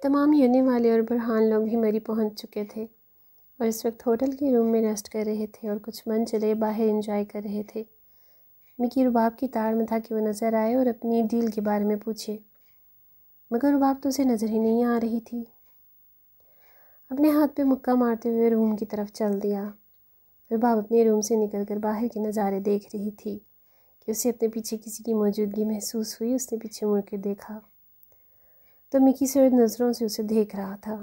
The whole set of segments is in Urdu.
تمام یونی والے اور برہان لوگ بھی مری پہنچ چکے تھے اور اس وقت ہوٹل کے روم میں ریسٹ کر رہے تھے اور کچھ من چلے باہر انجوائے کر رہے تھے۔ مکی رباب کی تاڑ میں تھا کہ وہ نظر آئے اور اپنی ڈیل کے بارے میں پوچھے، مگر رباب تو اسے نظر ہی نہیں آ رہی تھی۔ اپنے ہاتھ پہ مکہ مارتے ہوئے روم کی طرف چل دیا۔ رباب اپنے روم سے نکل کر باہر کے نظارے دیکھ رہی تھی کہ اسے اپنے پیچھے کسی کی موجودگی محسوس ہوئی۔ اس نے پیچھے مڑ کر دیکھا تو مکی سرد نظروں سے اسے دیکھ رہا تھا۔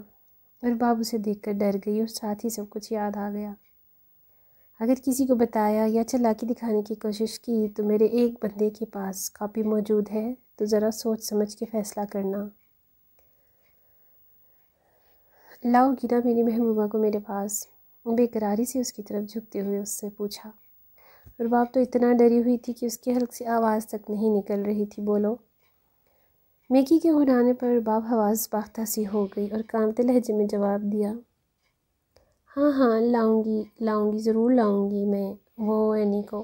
رباب اسے دیکھ کر ڈر گئی اور ساتھ ہی سب کچھ یاد آ گیا۔ اگر کسی کو بتایا یا چالاکی دکھانے کی کوشش کی تو میرے ایک بندے کے پاس کاپی موجود ہے تو ذرا سوچ سمجھ کے فیصلہ کرنا۔ لاؤ گی نا میری محبوبہ کو میرے پاس؟ بے قراری سے اس کی طرف جھکتے ہوئے اس سے پوچھا۔ رباب تو اتنا ڈری ہوئی تھی کہ اس کے حلق سے آواز تک نہیں نکل رہی تھی۔ بولو۔ میکی کے اڑانے پر رباب حواس باختہ سی ہو گئی اور کانپتے لہجے میں جواب دیا، ہاں ہاں لاؤں گی ضرور لاؤں گی میں وہ اینی کو۔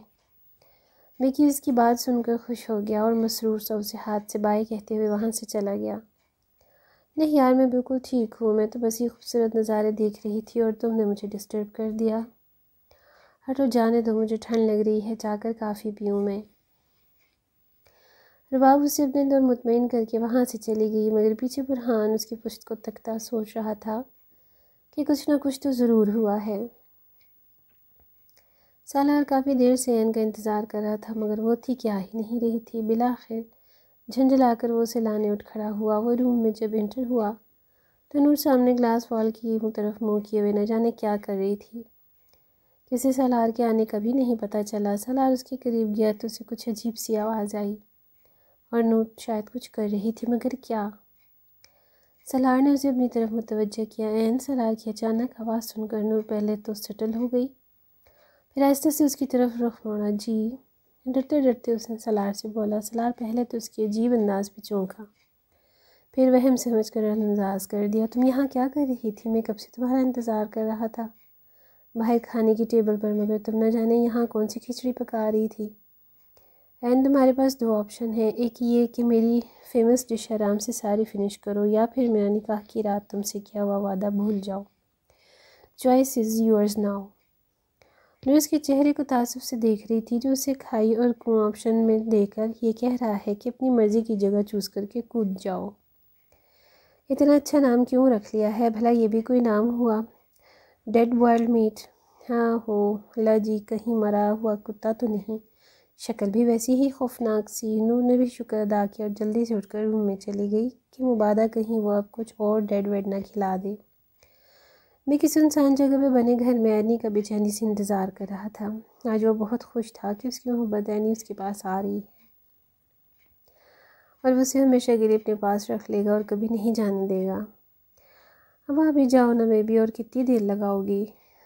میکی اس کی بات سن کر خوش ہو گیا اور مسرور سا اسے ہاتھ سے بائے کہتے ہوئے وہاں سے چلا گیا۔ نہیں یار میں بالکل ٹھیک ہوں، میں تو بس یہ خوبصورت نظارے دیکھ رہی تھی اور تم نے مجھے ڈسٹرب کر دیا۔ ہٹو جانے دو، مجھے ٹھنڈ لگ رہی ہے، جا کر کافی پیوں میں۔ رباب اسے اپنے اندر مطمئن کر کے وہاں سے چلی گئی، مگر پیچھے برہان اس کی پشت کو تکتا سوچ رہا تھا کہ کچھ نہ کچھ تو ضرور ہوا ہے۔ سالار کافی دیر سے عین کا انتظار کر رہا تھا مگر وہ تھی کہ آ ہی نہیں رہی تھی۔ بالآخر جھنجھلا کر وہ اسے لانے اٹھ کھڑا ہوا۔ وہ روم میں جب انٹر ہوا تو نور سامنے گلاس وال کی طرف منہ کیے ہوئے نہ جانے کیا کر رہی تھی۔ کسی سالار کے آنے کا بھی نہیں پتہ چلا۔ سالار اس کے قریب گیا تو اسے کچھ عجیب سی آواز آئی اور نور شاید کچھ کر رہی تھی مگر کیا؟ سالار نے اسے اپنی طرف متوجہ کیا۔ عین سالار کی اچانک آواز سن کر نور پہلے تو سٹل ہو گئی، پھر آہستہ سے اس کی طرف رخ موڑا۔ جی؟ ڈرتے ڈرتے اس نے سالار سے بولا۔ سالار پہلے تو اس کے عجیب انداز پہ چونکا، پھر وہم سمجھ کر انداز کر دیا۔ تم یہاں کیا کر رہی تھی؟ میں کب سے تمہارا انتظار کر رہا تھا باہر کھانے کی ٹیبل پر، مگر تم نہ جانے یہاں کون سی کھچڑی پکا رہی تھی۔ اینڈ تمہارے پاس دو آپشن ہیں، ایک یہ کہ میری فیمس ڈش آرام سے ساری فنش کرو یا پھر میرا نکاح کی رات تم سے کیا ہوا وعدہ بھول جاؤ۔ Choice is yours now. نور اس کے چہرے کو تعصب سے دیکھ رہی تھی جو اسے کھائی اور کنواں آپشن میں دے کر یہ کہہ رہا ہے کہ اپنی مرضی کی جگہ چوز کر کے کود جاؤ۔ اتنا اچھا نام کیوں رکھ لیا ہے بھلا؟ یہ بھی کوئی نام ہوا؟ ڈیڈ وائلڈ میٹ؟ ہاں ہو اللہ جی، کہیں مرا ہوا کتا تو نہیں؟ شکل بھی ویسی ہی خوفناک سی۔ نور نے بھی شکر ادا کیا اور جلدی سے اٹھ کر روم میں چلی گئی کہ مبادا کہیں وہ اب کچھ اور ڈیڈ ویڈ نہ کھلا دے۔ میں کسی انسان جگہ پہ بنے گھر میں اینی کا بے چینی سے انتظار کر رہا تھا۔ آج وہ بہت خوش تھا کہ اس کی محبت اینی اس کے پاس آ رہی ہے اور وہ اسے ہمیشہ کے لیے اپنے پاس رکھ لے گا اور کبھی نہیں جانے دے گا۔ اب آپ بھی جاؤ نا بیبی، اور کتنی دیر لگاؤ گی؟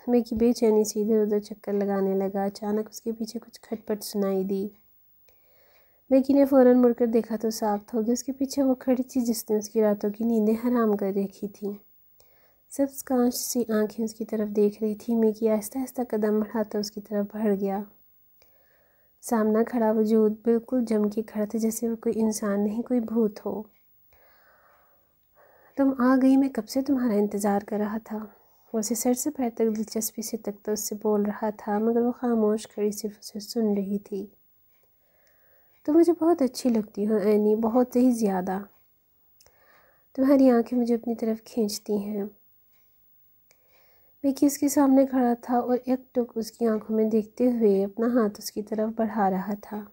میکی بے چینی سے ادھر ادھر چکر لگانے لگا۔ اچانک اس کے پیچھے کچھ کھٹ پٹ سنائی دی۔ میکی نے فوراً مڑ کر دیکھا تو ساخت ہو گئی۔ اس کے پیچھے وہ کھڑی تھی جس نے اس کی راتوں کی نیندیں حرام کر رکھی تھیں۔ سبز کانچ سی آنکھیں اس کی طرف دیکھ رہی تھی۔ میکی آہستہ آہستہ قدم بڑھاتا اس کی طرف بڑھ گیا۔ سامنا کھڑا وجود بالکل جم کے کھڑا تھا جیسے وہ کوئی انسان نہیں کوئی بھوت ہو۔ تم آ گئی، میں کب سے تمہارا انتظار کر رہا تھا۔ وہ اسے سر سے پیر تک دلچسپی سے تکتا اس سے بول رہا تھا مگر وہ خاموش کھڑی صرف اسے سن رہی تھی۔ تم مجھے بہت اچھی لگتی ہو اینی، بہت ہی زیادہ۔ تمہاری آنکھیں مجھے اپنی طرف کھینچتی ہیں۔ میکی اس کے سامنے کھڑا تھا اور ایک ٹک اس کی آنکھوں میں دیکھتے ہوئے اپنا ہاتھ اس کی طرف بڑھا رہا تھا۔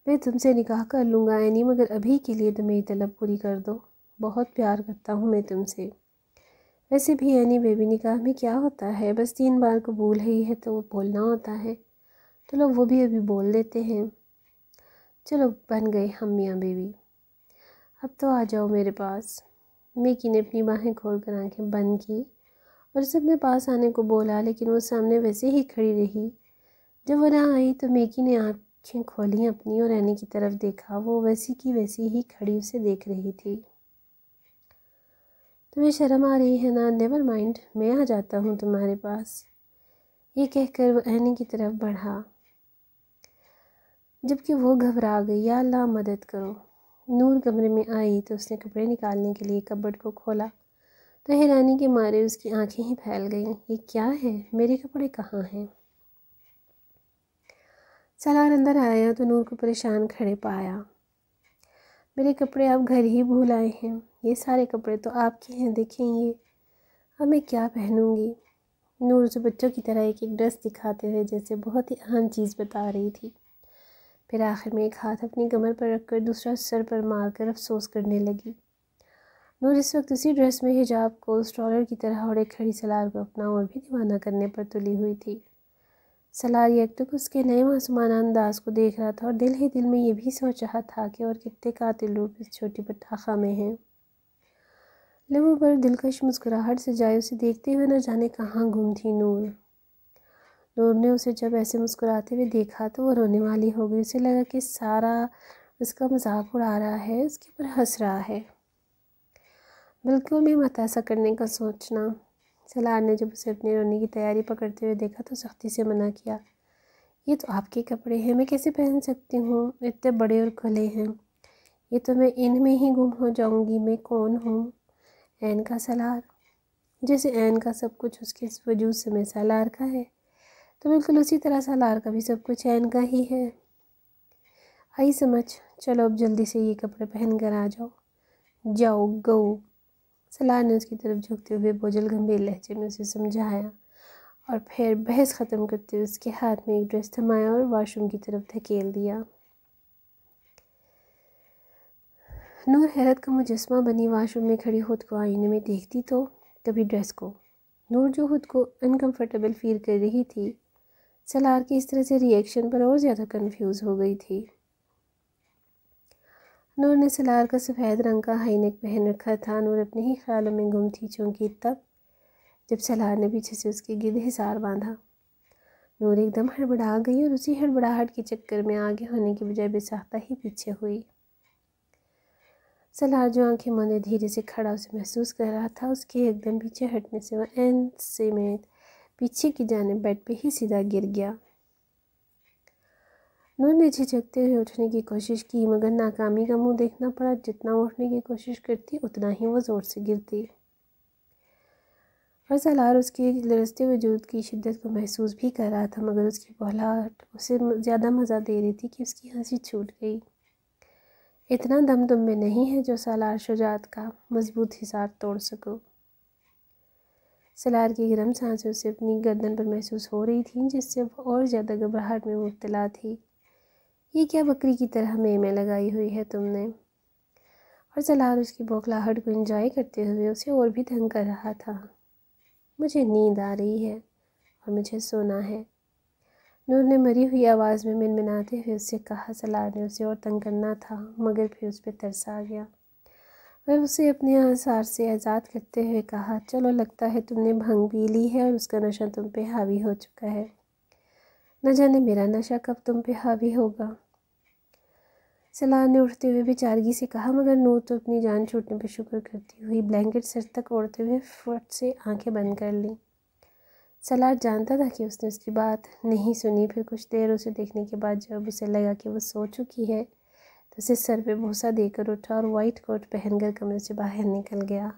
میں تم سے نکاح کر لوں گا اینی، مگر ابھی کے لیے تو میری طلب پوری کر دو۔ بہت پیار کرتا ہوں میں تم سے۔ ویسے بھی اینی بیبی، نکاح میں کیا ہوتا ہے؟ بس 3 بار قبول ہی ہے تو وہ بولنا ہوتا ہے، تو لوگ وہ بھی ابھی بول دیتے ہیں۔ چلو بن گئے ہم میاں بیوی، اب تو آ جاؤ میرے پاس۔ میکی نے اپنی باہیں کھول کر آنکھیں بند کی اور اسے اپنے پاس آنے کو بولا لیکن وہ سامنے ویسے ہی کھڑی رہی۔ جب وہ نہ آئی تو میکی نے آنکھیں کھولیں اپنی اور اینی کی طرف دیکھا۔ وہ ویسی کی ویسی ہی کھڑی اسے دیکھ رہی تھی۔ تمہیں شرم آ رہی ہے نا؟ نیور مائنڈ، میں آ جاتا ہوں تمہارے پاس، یہ کہہ کر وہ اینی کی طرف بڑھا جبکہ وہ گھبرا گئی۔ یا اللہ مدد کرو، نور کمرے میں آئی تو اس نے کپڑے نکالنے کے لیے کبرڈ کو کھولا تو حیرانی کے مارے اس کی آنکھیں ہی پھیل گئیں۔ یہ کیا ہے؟ میرے کپڑے کہاں ہیں؟ سالار اندر آیا تو نور کو پریشان کھڑے پایا۔ میرے کپڑے آپ گھر ہی بھول آئے ہیں۔ یہ سارے کپڑے تو آپ کے ہیں، دیکھیں یہ۔ اب میں کیا پہنوں گی؟ نور اسے بچوں کی طرح ایک ایک ڈریس دکھاتے ہوئے جیسے بہت ہی اہم چیز بتا رہی تھی۔ پھر آخر میں ایک ہاتھ اپنی کمر پر رکھ کر دوسرا سر پر مار کر افسوس کرنے لگی۔ نور اس وقت اسی ڈریس میں حجاب کو اسٹالر کی طرح اوڑھے کھڑی سالار کو اپنا اور بھی دیوانہ کرنے پر تلی ہوئی تھی۔ سالار یکدم اس کے نئے معصومانہ انداز کو دیکھ رہا تھا اور دل ہی دل میں یہ بھی سوچ رہا تھا کہ اور کتنے قاتل روپ اس چھوٹی پٹاخہ میں ہیں۔ لبوں پر دلکش مسکراہٹ سے جائے اسے دیکھتے ہوئے نہ جانے کہاں گم تھی نور۔ نور نے اسے جب ایسے مسکراتے ہوئے دیکھا تو وہ رونے والی ہو گئی۔ اسے لگا کہ سارا اس کا مذاق اڑا رہا ہے، اس کے پر ہنس رہا ہے۔ بالکل بھی مت ایسا کرنے کا سوچنا۔ سالار نے جب اسے اپنے رونے کی تیاری پکڑتے ہوئے دیکھا تو سختی سے منع کیا۔ یہ تو آپ کے کپڑے ہیں، میں کیسے پہن سکتی ہوں؟ اتنے بڑے اور کھلے ہیں، یہ تو میں ان میں ہی گم ہو جاؤں گی۔ میں کون ہوں؟ عین کا سالار؟ جیسے عین کا سب کچھ اس کے وجود سے میں سالار کا ہے، تو بالکل اسی طرح سالار کا بھی سب کچھ عین کا ہی ہے۔ آئی سمجھ؟ چلو اب جلدی سے یہ کپڑے پہن کر آ جاؤ۔ جاؤ گو۔ سالار نے اس کی طرف جھکتے ہوئے بوجھل گمبھیر لہجے میں اسے سمجھایا اور پھر بحث ختم کرتے ہوئے اس کے ہاتھ میں ایک ڈریس تھمایا اور واش روم کی طرف دھکیل دیا۔ نور حیرت کا مجسمہ بنی واش روم میں کھڑی خود کو آئینے میں دیکھتی تو کبھی ڈریس کو۔ نور جو خود کو انکمفرٹیبل فیل کر رہی تھی، سالار کی اس طرح سے ری ایکشن پر اور زیادہ کنفیوز ہو گئی تھی۔ نور نے سالار کا سفید رنگ کا ہائی نیک پہن رکھا تھا۔ نور اپنے ہی خیالوں میں گم تھی چونکہ تب جب سالار نے پیچھے سے اس کے گرد حصار باندھا، نور ایک دم ہڑبڑا گئی اور اسی ہڑبڑاہٹ کے چکر میں آگے ہونے کی بجائے بے ساختہ ہی پیچھے ہوئی۔ سالار جو آنکھیں موندے دھیرے سے کھڑا اسے محسوس کر رہا تھا، اس کے ایک دم پیچھے ہٹنے سے وہ عین سمیت پیچھے کی جانب بیڈ پہ ہی سیدھا گر گیا۔ نور نے جھجکتے ہوئے اٹھنے کی کوشش کی مگر ناکامی کا منہ دیکھنا پڑا۔ جتنا اٹھنے کی کوشش کرتی اتنا ہی وہ زور سے گرتی اور سالار اس کے لرزتے وجود کی شدت کو محسوس بھی کر رہا تھا، مگر اس کی بہلاہٹ اسے زیادہ مزہ دے رہی تھی کہ اس کی ہنسی چھوٹ گئی۔ اتنا دم تم میں نہیں ہے جو سالار شجاعت کا مضبوط حصار توڑ سکو۔ سالار کی گرم سانسیں اسے اپنی گردن پر محسوس ہو رہی تھیں جس سے وہ اور زیادہ گھبراہٹ میں مبتلا تھی۔ یہ کیا بکری کی طرح میں لگائی ہوئی ہے تم نے؟ اور سالار اس کی بوکھلاہٹ کو انجوائے کرتے ہوئے اسے اور بھی تنگ کر رہا تھا۔ مجھے نیند آ رہی ہے اور مجھے سونا ہے، نور نے مری ہوئی آواز میں منمناتے ہوئے اس سے کہا۔ سالار نے اسے اور تنگ کرنا تھا مگر پھر اس پہ ترس آ گیا اور اسے اپنے آثار سے آزاد کرتے ہوئے کہا، چلو لگتا ہے تم نے بھنگ پی لی ہے اور اس کا نشہ تم پہ حاوی ہو چکا ہے۔ نہ جانے میرا نشہ کب تم پہ حاوی ہوگا؟ سالار نے اٹھتے ہوئے بیچارگی سے کہا، مگر نور تو اپنی جان چھوٹنے پہ شکر کرتی ہوئی بلینکٹ سر تک اوڑھتے ہوئے فٹ سے آنکھیں بند کر لیں۔ سالار جانتا تھا کہ اس نے اس کی بات نہیں سنی۔ پھر کچھ دیر اسے دیکھنے کے بعد جب اسے لگا کہ وہ سو چکی ہے تو اسے سر پہ بوسہ دے کر اٹھا اور وائٹ کوٹ پہن کر کمرے سے باہر نکل گیا۔